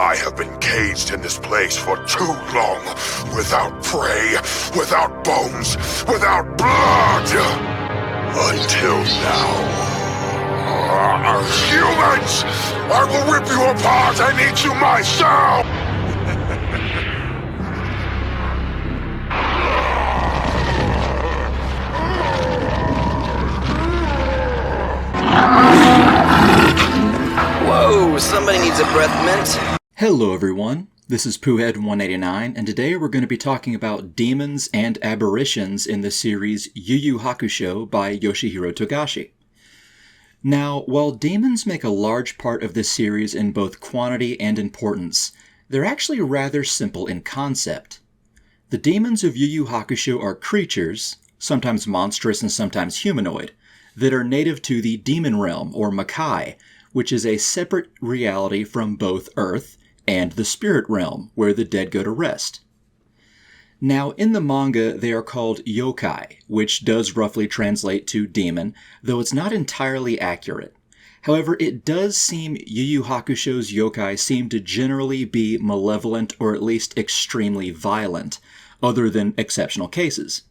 I have been caged in this place for too long, without prey, without bones, without blood! Until now. Humans! I will rip you apart and eat you myself! Whoa, somebody needs a breath mint. Hello everyone, this is Poohead189, and today we're going to be talking about demons and apparitions in the series Yu Yu Hakusho by Yoshihiro Togashi. Now, while demons make a large part of this series in both quantity and importance, they're actually rather simple in concept. The demons of Yu Yu Hakusho are creatures, sometimes monstrous and sometimes humanoid, that are native to the demon realm, or Makai, which is a separate reality from both Earth and the spirit realm, where the dead go to rest. Now, in the manga, they are called yokai, which does roughly translate to demon, though it's not entirely accurate. However, it does seem Yu Yu Hakusho's yokai seem to generally be malevolent or at least extremely violent, other than exceptional cases.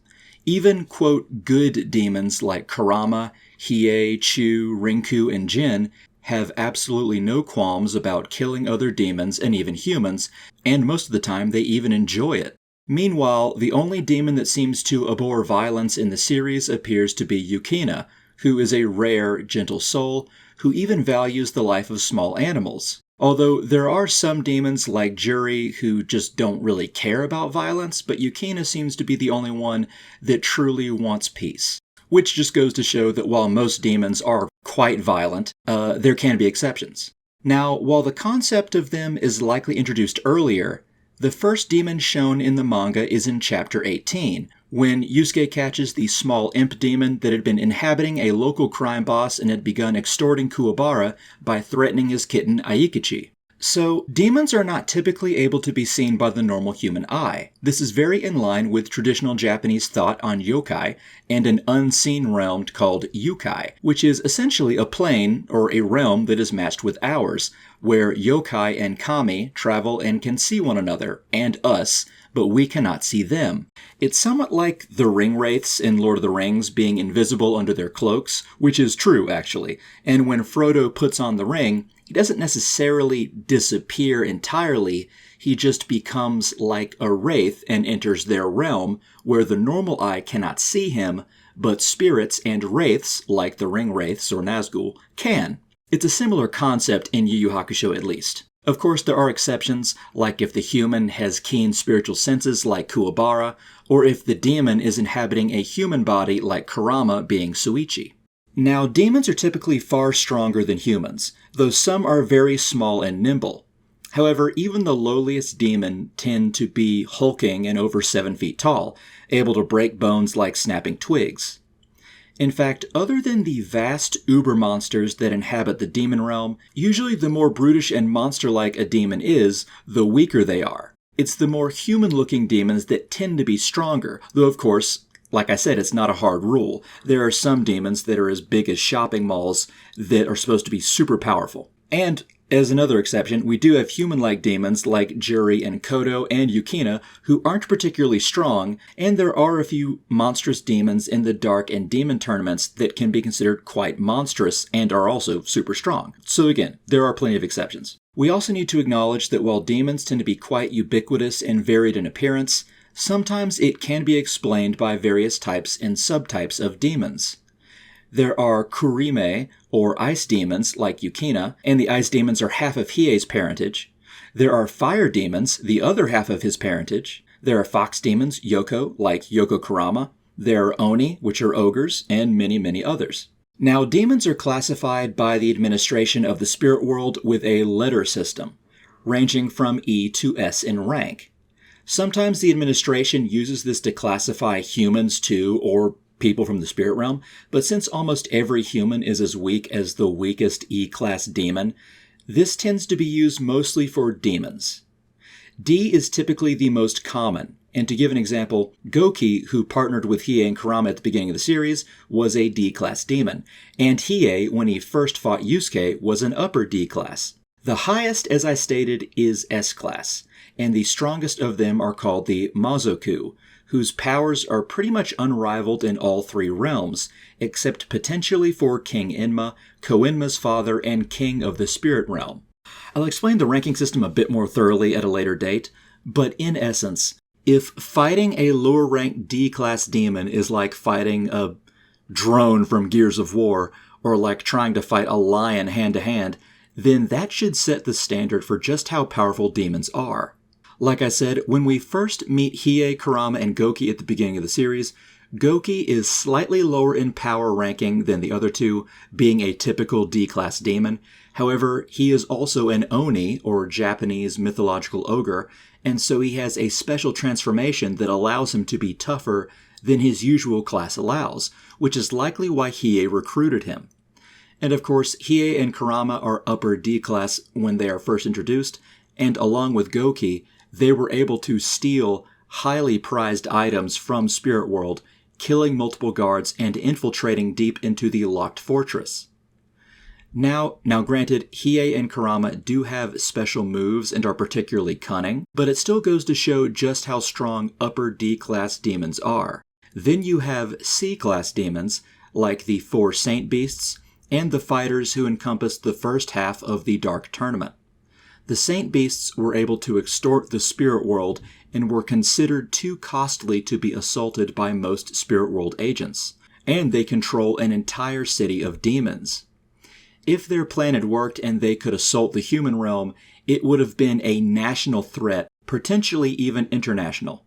Even, quote, good demons like Kurama, Hiei, Chu, Rinku, and Jin have absolutely no qualms about killing other demons and even humans, and most of the time they even enjoy it. Meanwhile, the only demon that seems to abhor violence in the series appears to be Yukina, who is a rare, gentle soul who even values the life of small animals. Although there are some demons like Juri who just don't really care about violence, but Yukina seems to be the only one that truly wants peace. Which just goes to show that while most demons are quite violent, there can be exceptions. Now, while the concept of them is likely introduced earlier, the first demon shown in the manga is in Chapter 18, when Yusuke catches the small imp demon that had been inhabiting a local crime boss and had begun extorting Kuwabara by threatening his kitten Aikichi. So, demons are not typically able to be seen by the normal human eye. This is very in line with traditional Japanese thought on yokai and an unseen realm called yukai, which is essentially a plane or a realm that is matched with ours, where yokai and kami travel and can see one another, and us, but we cannot see them. It's somewhat like the ring wraiths in Lord of the Rings being invisible under their cloaks, which is true actually, and when Frodo puts on the ring, he doesn't necessarily disappear entirely, he just becomes like a wraith and enters their realm, where the normal eye cannot see him, but spirits and wraiths, like the ring wraiths or Nazgul, can. It's a similar concept in Yu Yu Hakusho at least. Of course, there are exceptions, like if the human has keen spiritual senses like Kuwabara, or if the demon is inhabiting a human body like Kurama being Suichi. Now, demons are typically far stronger than humans, though some are very small and nimble. However, even the lowliest demon tend to be hulking and over 7 feet tall, able to break bones like snapping twigs. In fact, other than the vast uber monsters that inhabit the demon realm, usually the more brutish and monster-like a demon is, the weaker they are. It's the more human-looking demons that tend to be stronger, though of course, like I said, it's not a hard rule. There are some demons that are as big as shopping malls that are supposed to be super powerful. And as another exception, we do have human-like demons like Juri and Kodo and Yukina who aren't particularly strong, and there are a few monstrous demons in the Dark and Demon tournaments that can be considered quite monstrous and are also super strong. So again, there are plenty of exceptions. We also need to acknowledge that while demons tend to be quite ubiquitous and varied in appearance, sometimes it can be explained by various types and subtypes of demons. There are kurime, or ice demons, like Yukina, and the ice demons are half of Hiei's parentage. There are fire demons, the other half of his parentage. There are fox demons, Yoko, like Yoko Kurama. There are oni, which are ogres, and many, many others. Now, demons are classified by the administration of the spirit world with a letter system, ranging from E to S in rank. Sometimes the administration uses this to classify humans too, or people from the spirit realm, but since almost every human is as weak as the weakest E-class demon, this tends to be used mostly for demons. D is typically the most common, and to give an example, Goki, who partnered with Hiei and Kurama at the beginning of the series, was a D-class demon, and Hiei, when he first fought Yusuke, was an upper D-class. The highest, as I stated, is S-Class, and the strongest of them are called the Mazoku, whose powers are pretty much unrivaled in all three realms, except potentially for King Enma, Koenma's father, and King of the Spirit Realm. I'll explain the ranking system a bit more thoroughly at a later date, but in essence, if fighting a lower-ranked D-Class demon is like fighting a drone from Gears of War, or like trying to fight a lion hand-to-hand, then that should set the standard for just how powerful demons are. Like I said, when we first meet Hiei, Kurama, and Goki at the beginning of the series, Goki is slightly lower in power ranking than the other two, being a typical D-Class demon. However, he is also an Oni, or Japanese mythological ogre, and so he has a special transformation that allows him to be tougher than his usual class allows, which is likely why Hiei recruited him. And of course, Hiei and Kurama are upper D-Class when they are first introduced, and along with Goki, they were able to steal highly prized items from Spirit World, killing multiple guards and infiltrating deep into the locked fortress. Now granted, Hiei and Kurama do have special moves and are particularly cunning, but it still goes to show just how strong upper D-Class demons are. Then you have C-Class demons, like the 4 Saint Beasts, and the fighters who encompass the first half of the Dark Tournament. The Saint Beasts were able to extort the Spirit World and were considered too costly to be assaulted by most Spirit World agents, and they control an entire city of demons. If their plan had worked and they could assault the human realm, it would have been a national threat, potentially even international.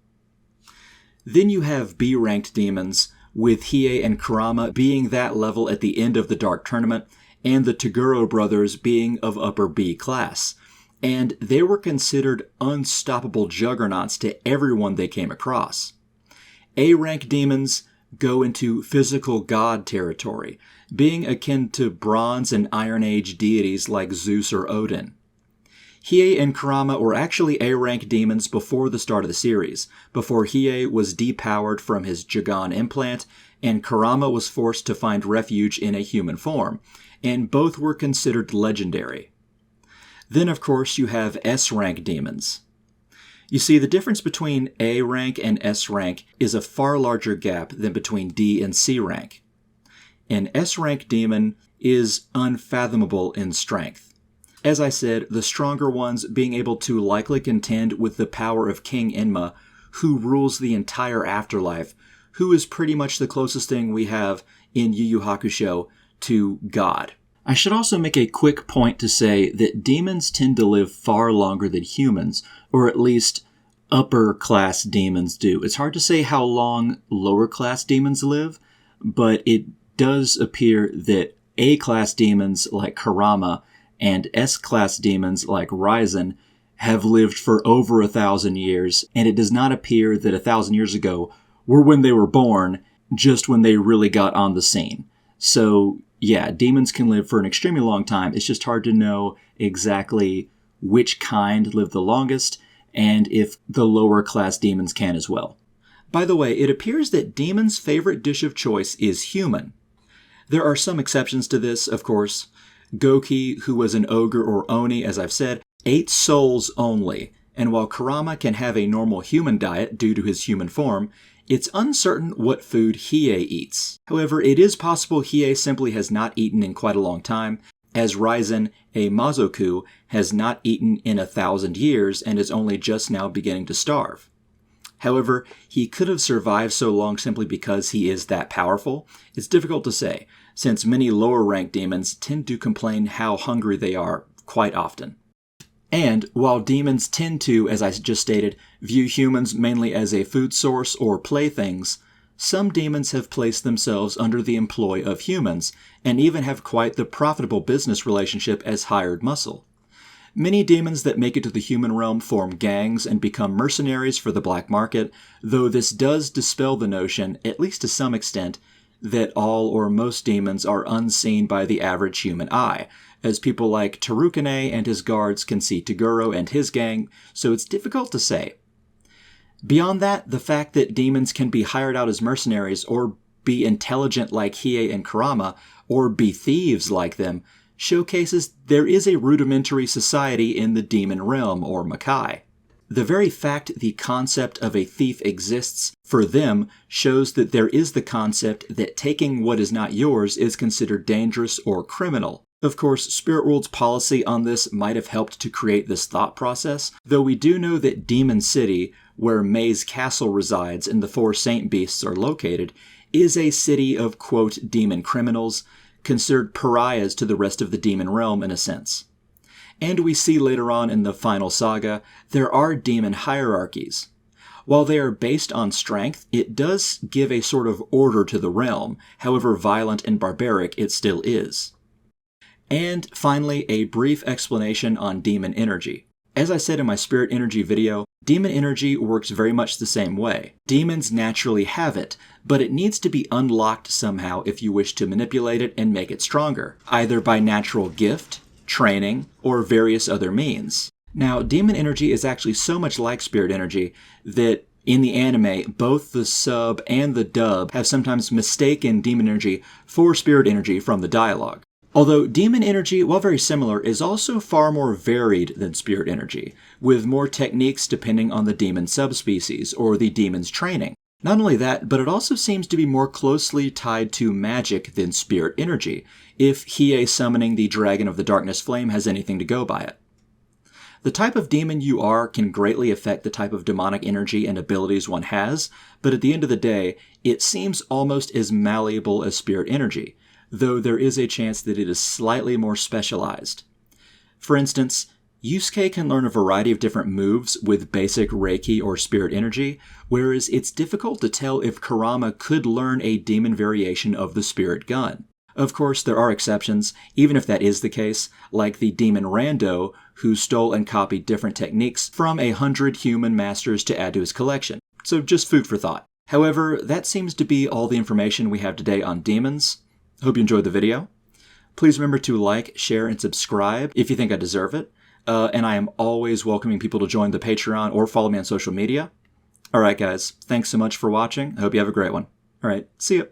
Then you have B-ranked demons, with Hiei and Kurama being that level at the end of the Dark Tournament, and the Toguro brothers being of upper B class. And they were considered unstoppable juggernauts to everyone they came across. A-rank demons go into physical god territory, being akin to Bronze and Iron Age deities like Zeus or Odin. Hiei and Kurama were actually A-rank demons before the start of the series, before Hiei was depowered from his Jagan implant, and Kurama was forced to find refuge in a human form, and both were considered legendary. Then, of course, you have S-rank demons. You see, the difference between A rank and S rank is a far larger gap than between D and C rank. An S rank demon is unfathomable in strength. As I said, the stronger ones being able to likely contend with the power of King Enma, who rules the entire afterlife, who is pretty much the closest thing we have in Yu Yu Hakusho to God. I should also make a quick point to say that demons tend to live far longer than humans, or at least upper class demons do. It's hard to say how long lower class demons live, but it does appear that A-class demons like Kurama and S-class demons like Ryzen have lived for over 1,000 years, and it does not appear that 1,000 years ago were when they were born, just when they really got on the scene. So yeah, demons can live for an extremely long time. It's just hard to know exactly which kind live the longest, and if the lower class demons can as well. By the way, it appears that demons' favorite dish of choice is human. There are some exceptions to this, of course. Goki, who was an ogre or Oni, as I've said, ate souls only, and while Kurama can have a normal human diet due to his human form, it's uncertain what food Hiei eats. However, it is possible Hiei simply has not eaten in quite a long time, as Ryzen, a Mazoku, has not eaten in 1,000 years and is only just now beginning to starve. However, he could have survived so long simply because he is that powerful. It's difficult to say, since many lower-ranked demons tend to complain how hungry they are quite often. And while demons tend to, as I just stated, view humans mainly as a food source or playthings, some demons have placed themselves under the employ of humans, and even have quite the profitable business relationship as hired muscle. Many demons that make it to the human realm form gangs and become mercenaries for the black market, though this does dispel the notion, at least to some extent, that all or most demons are unseen by the average human eye, as people like Terukane and his guards can see Toguro and his gang, so it's difficult to say. Beyond that, the fact that demons can be hired out as mercenaries, or be intelligent like Hiei and Kurama, or be thieves like them, showcases there is a rudimentary society in the demon realm, or Makai. The very fact the concept of a thief exists for them shows that there is the concept that taking what is not yours is considered dangerous or criminal. Of course, Spirit World's policy on this might have helped to create this thought process, though we do know that Demon City, where May's castle resides and the 4 saint beasts are located, is a city of, quote, demon criminals, considered pariahs to the rest of the demon realm in a sense. And we see later on in the final saga, there are demon hierarchies. While they are based on strength, it does give a sort of order to the realm, however violent and barbaric it still is. And finally, a brief explanation on demon energy. As I said in my spirit energy video, demon energy works very much the same way. Demons naturally have it, but it needs to be unlocked somehow if you wish to manipulate it and make it stronger, either by natural gift, training, or various other means. Now, demon energy is actually so much like spirit energy that in the anime, both the sub and the dub have sometimes mistaken demon energy for spirit energy from the dialogue. Although demon energy, while very similar, is also far more varied than spirit energy, with more techniques depending on the demon subspecies or the demon's training. Not only that, but it also seems to be more closely tied to magic than spirit energy, if Hiei summoning the Dragon of the Darkness Flame has anything to go by it. The type of demon you are can greatly affect the type of demonic energy and abilities one has, but at the end of the day, it seems almost as malleable as spirit energy, though there is a chance that it is slightly more specialized. For instance, Yusuke can learn a variety of different moves with basic Reiki or spirit energy, whereas it's difficult to tell if Kurama could learn a demon variation of the spirit gun. Of course, there are exceptions, even if that is the case, like the demon Rando, who stole and copied different techniques from 100 human masters to add to his collection. So just food for thought. However, that seems to be all the information we have today on demons. Hope you enjoyed the video. Please remember to like, share, and subscribe if you think I deserve it. And I am always welcoming people to join the Patreon or follow me on social media. Alright guys, thanks so much for watching. I hope you have a great one. Alright, see ya.